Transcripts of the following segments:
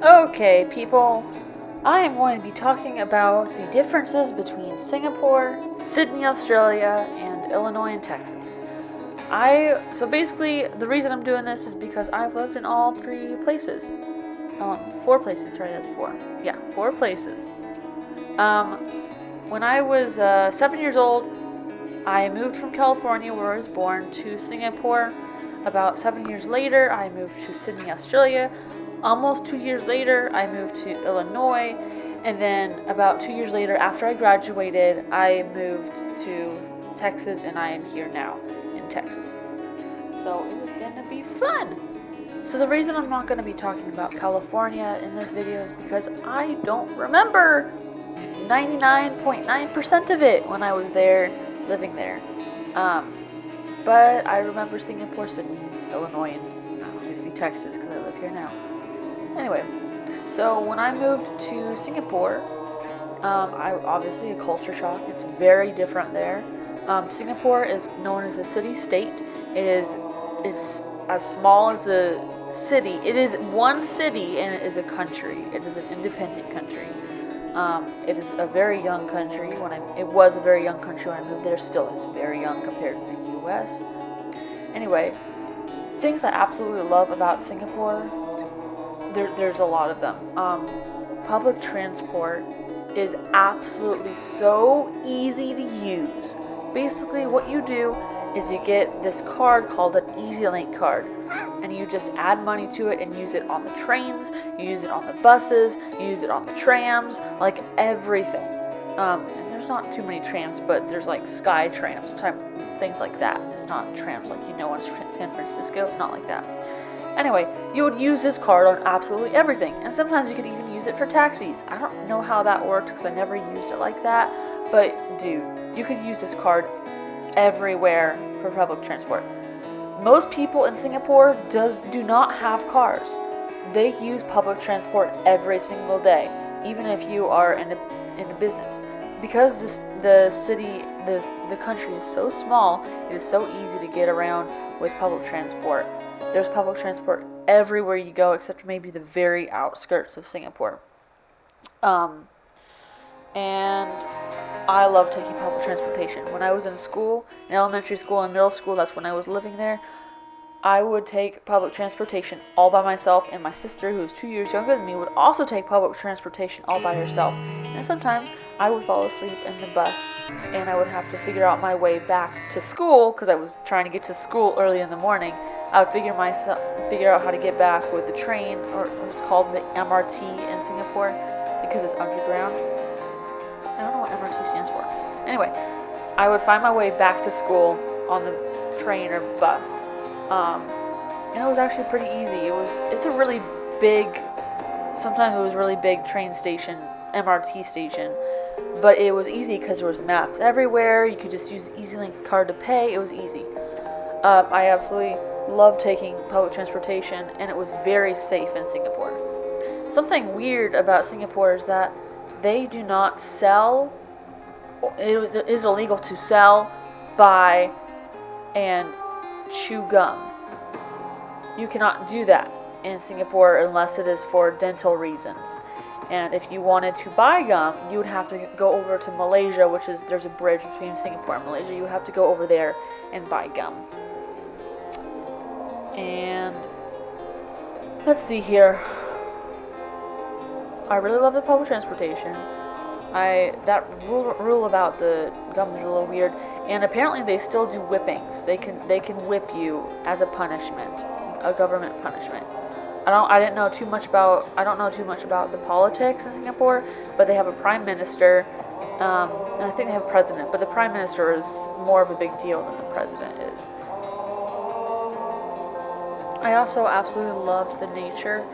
Okay, people, I am going to be talking about the differences between Singapore, Sydney, Australia, and Illinois and Texas. So basically, the reason I'm doing this is because I've lived in all three places. 4 places, right? That's 4. Yeah, 4 places. When I was 7 years old, I moved from California, where I was born, to Singapore. About 7 years later, I moved to Sydney, Australia. Almost 2 years later, I moved to Illinois. And then about 2 years later, after I graduated, I moved to Texas, and I am here now in Texas. So it was going to be fun. So the reason I'm not going to be talking about California in this video is because I don't remember 99.9% of it when I was there, living there. But I remember Singapore, Sydney, Illinois, and obviously Texas because I live here now. Anyway, so when I moved to Singapore, I obviously a culture shock. It's very different there. Singapore is known as a city-state. It's as small as a city. It is one city and it is a country. It is an independent country. It is a very young country. It was a very young country when I moved there. Still is very young compared to the U.S. Anyway, things I absolutely love about Singapore. There's a lot of them. Public transport is absolutely so easy to use. Basically, what you do is you get this card called an EasyLink card, and you just add money to it and use it on the trains, you use it on the buses, you use it on the trams, like everything. And there's not too many trams, but there's like sky trams, type things like that. It's not trams like in San Francisco, not like that. Anyway, you would use this card on absolutely everything, and sometimes you could even use it for taxis. I don't know how that worked because I never used it like that, but dude, you could use this card everywhere for public transport. Most people in Singapore do not have cars. They use public transport every single day, even if you are in a business. Because the country is so small, it is so easy to get around with public transport. There's public transport everywhere you go, except maybe the very outskirts of Singapore. And I love taking public transportation. When I was in school, in elementary school and middle school, that's when I was living there, I would take public transportation all by myself, and my sister, who is 2 years younger than me, would also take public transportation all by herself. And sometimes I would fall asleep in the bus, and I would have to figure out my way back to school, because I was trying to get to school early in the morning. I would figure out how to get back with the train, or it's called the MRT in Singapore, because it's underground. I don't know what MRT stands for. Anyway, I would find my way back to school on the train or bus. And it was actually pretty easy. It's a really big, sometimes it was really big train station, MRT station, but it was easy because there was maps everywhere. You could just use the EasyLink card to pay. It was easy. I absolutely love taking public transportation, and it was very safe in Singapore. Something weird about Singapore is that they do not sell. It is illegal to sell, buy, and chew gum. You cannot do that in Singapore unless it is for dental reasons. And if you wanted to buy gum, you would have to go over to Malaysia, there's a bridge between Singapore and Malaysia. You have to go over there and buy gum. And let's see here. I really love the public transportation. That rule about the gum is a little weird, and apparently they still do whippings. They can whip you as a punishment, a government punishment. I don't know too much about the politics in Singapore, but they have a prime minister, and I think they have a president. But the prime minister is more of a big deal than the president is. I also absolutely loved the nature.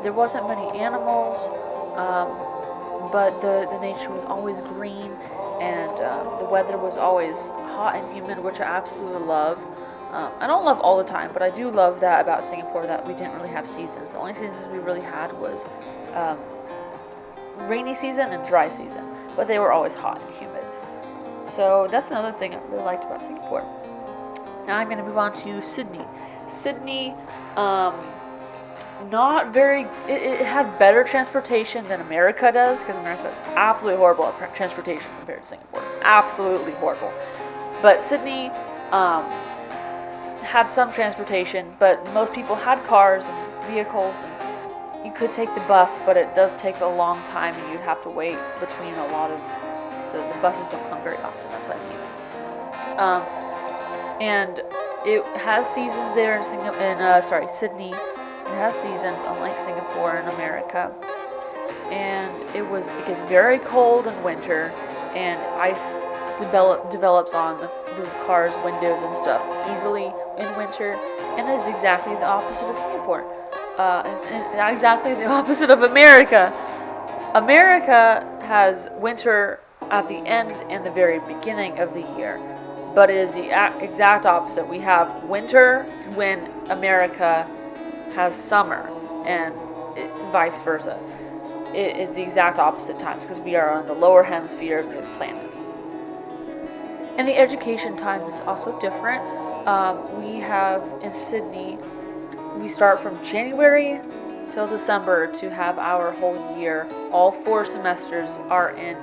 There wasn't many animals. But the nature was always green, and the weather was always hot and humid, which I absolutely love. I don't love all the time, but I do love that about Singapore, that we didn't really have seasons. The only seasons we really had was rainy season and dry season, but they were always hot and humid. So that's another thing I really liked about Singapore. Now I'm going to move on to Sydney. Sydney, not very. It had better transportation than America does, because America is absolutely horrible at transportation compared to Singapore. Absolutely horrible. But Sydney had some transportation, but most people had cars and vehicles, and you could take the bus, but it does take a long time, and you'd have to wait between a lot of. So the buses don't come very often. That's what I mean. And it has seasons there in Sydney. It has seasons, unlike Singapore and America. And it gets very cold in winter, and ice develops on the car's windows and stuff easily in winter. And it's exactly the opposite of Singapore. And exactly the opposite of America. America has winter at the end and the very beginning of the year. But it is the exact opposite. We have winter when America has summer, and vice versa. It is the exact opposite times, because we are on the lower hemisphere of the planet. And the education time is also different. We have in Sydney, we start from January till December to have our whole year. All 4 semesters are in,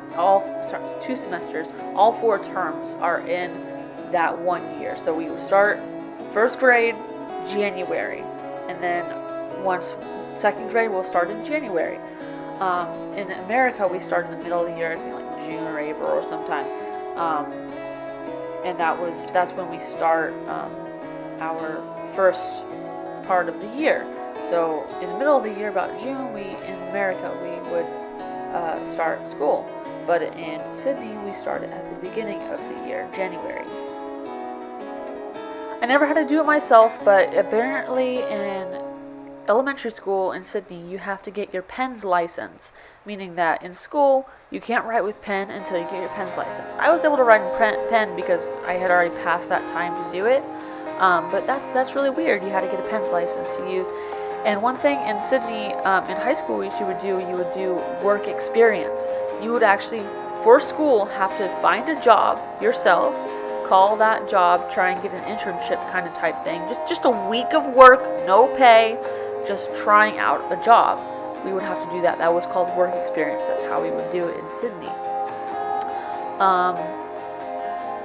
2 semesters, all 4 terms are in that 1 year. So we will start first grade January, and then once second grade we'll start in January. In America we start in the middle of the year, like June or April or sometime, and that's when we start our first part of the year. So in the middle of the year, about June, in America we would start school, but in Sydney we started at the beginning of the year, January. I never had to do it myself, but apparently in elementary school in Sydney you have to get your pen's license, meaning that in school you can't write with pen until you get your pen's license. I was able to write in pen because I had already passed that time to do it, but that's really weird. You had to get a pen's license to use. And one thing in Sydney, in high school, which you would do work experience. You would actually, for school, have to find a job yourself, call that job, try and get an internship kind of type thing. Just a week of work, no pay, just trying out a job. We would have to do that. That was called work experience. That's how we would do it in Sydney.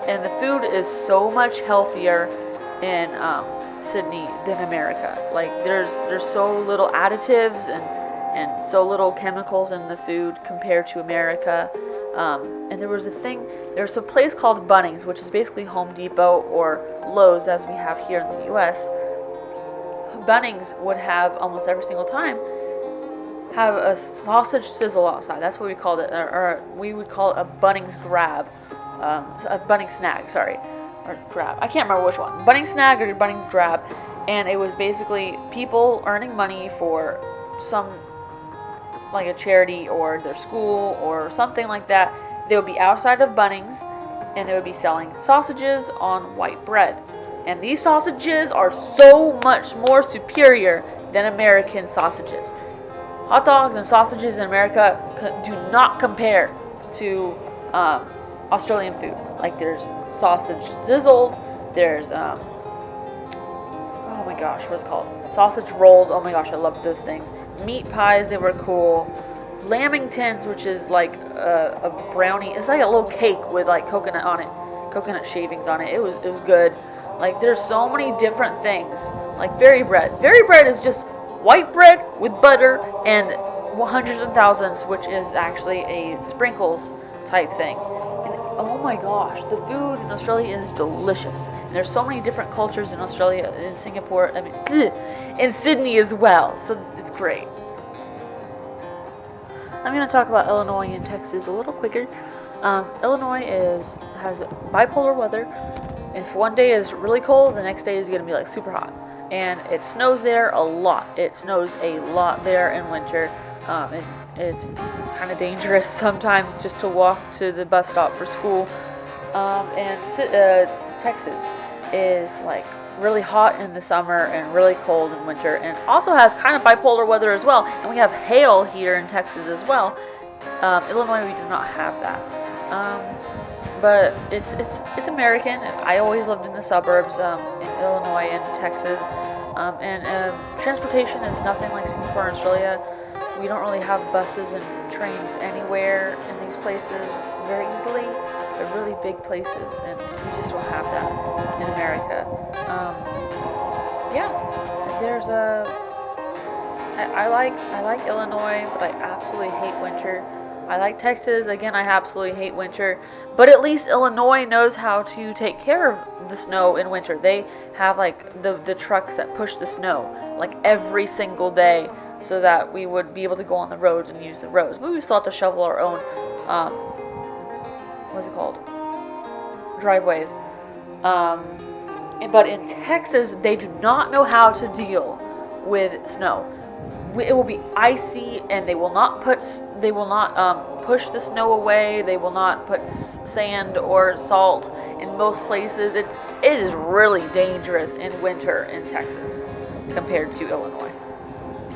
And the food is so much healthier in Sydney than America. Like there's so little additives and so little chemicals in the food compared to America. And there was a place called Bunnings, which is basically Home Depot or Lowe's as we have here in the US. Bunnings would have almost every single time have a sausage sizzle outside. That's what we called it, or we would call it a Bunnings grab, a Bunnings snag, or grab. I can't remember which one, Bunnings snag or Bunnings grab. And it was basically people earning money for some, like a charity or their school or something like that. They would be outside of Bunnings, and they would be selling sausages on white bread. And these sausages are so much more superior than American sausages. Hot dogs and sausages in America do not compare to Australian food. Like there's sausage sizzles, there's oh my gosh, what's it called? Sausage rolls. Oh my gosh, I love those things. Meat pies, they were cool. Lamingtons, which is like a brownie. It's like a little cake with like coconut on it, coconut shavings on it. It was good. Like there's so many different things. Like Fairy bread. Fairy bread is just white bread with butter and hundreds and thousands, which is actually a sprinkles type thing. And oh my gosh, the food in Australia is delicious. And there's so many different cultures in Australia, in Singapore, in Sydney as well. So it's great. I'm going to talk about Illinois and Texas a little quicker. Illinois has bipolar weather. If one day is really cold, the next day is going to be like super hot. And it snows there a lot. It snows a lot there in winter. It's kind of dangerous sometimes just to walk to the bus stop for school. And Texas is like really hot in the summer and really cold in winter, and also has kind of bipolar weather as well. And we have hail here in Texas as well. Illinois, we do not have that. but it's American. I always lived in the suburbs, in Illinois and Texas, and transportation is nothing like Singapore and Australia. We don't really have buses and trains anywhere in these places very easily. They're really big places, and we just don't have that in America. Yeah, there's a. I like Illinois, but I absolutely hate winter. I like Texas. Again, I absolutely hate winter. But at least Illinois knows how to take care of the snow in winter. They have like the trucks that push the snow like every single day so that we would be able to go on the roads and use the roads. But we still have to shovel our own, what's it called? Driveways. But in Texas, they do not know how to deal with snow. It will be icy, and they will not push the snow away. They will not put sand or salt in most places. It is really dangerous in winter in Texas compared to Illinois.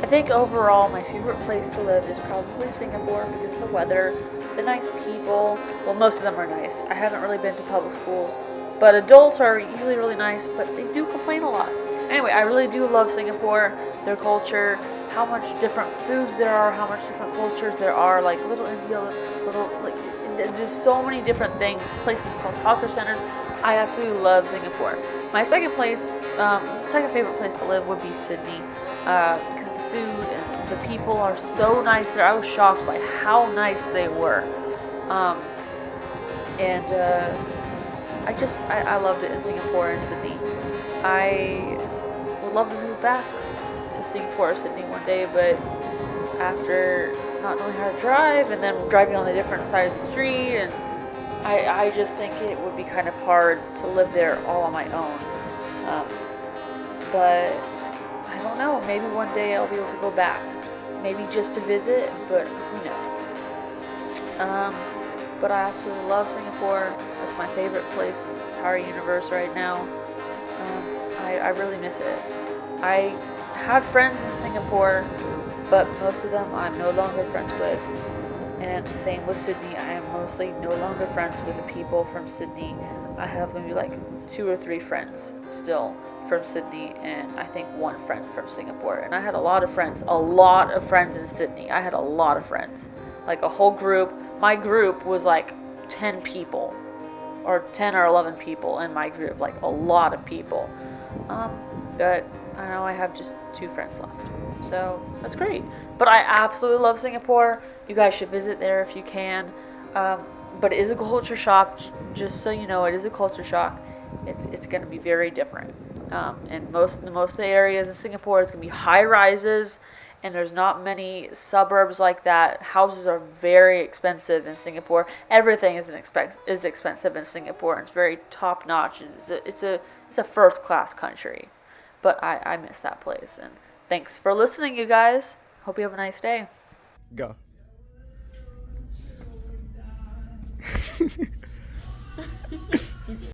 I think overall my favorite place to live is probably Singapore because of the weather, the nice people. Well, most of them are nice. I haven't really been to public schools, but adults are usually really nice, but they do complain a lot. Anyway, I really do love Singapore, their culture, how much different foods there are, how much different cultures there are, like Little India, just so many different things, places called hawker centers. I absolutely love Singapore. My second favorite place to live would be Sydney, because the food and the people are so nice there. I was shocked by how nice they were. I loved it in Singapore and Sydney. I would love to move back to Singapore or Sydney one day, but after not knowing how to drive and then driving on the different side of the street, and I just think it would be kind of hard to live there all on my own. But I don't know, maybe one day I'll be able to go back. Maybe just to visit, but who knows. But I absolutely love Singapore. That's my favorite place in the entire universe right now. I really miss it. I had friends in Singapore, but most of them I'm no longer friends with. And same with Sydney. I am mostly no longer friends with the people from Sydney. I have maybe like 2 or 3 friends still from Sydney, and I think 1 friend from Singapore. And I had a lot of friends in Sydney. I had a lot of friends, like a whole group. My group was like 10 people, or 10 or 11 people in my group, like a lot of people. But I know I have just 2 friends left, so that's great. But I absolutely love Singapore. You guys should visit there if you can. But it is a culture shock. Just so you know, it is a culture shock. It's going to be very different. And most of the areas in Singapore is going to be high rises, and there's not many suburbs like that. Houses are very expensive in Singapore. Everything is expensive in Singapore. It's very top notch. It's a first class country. But I miss that place. And thanks for listening, you guys. Hope you have a nice day. Go.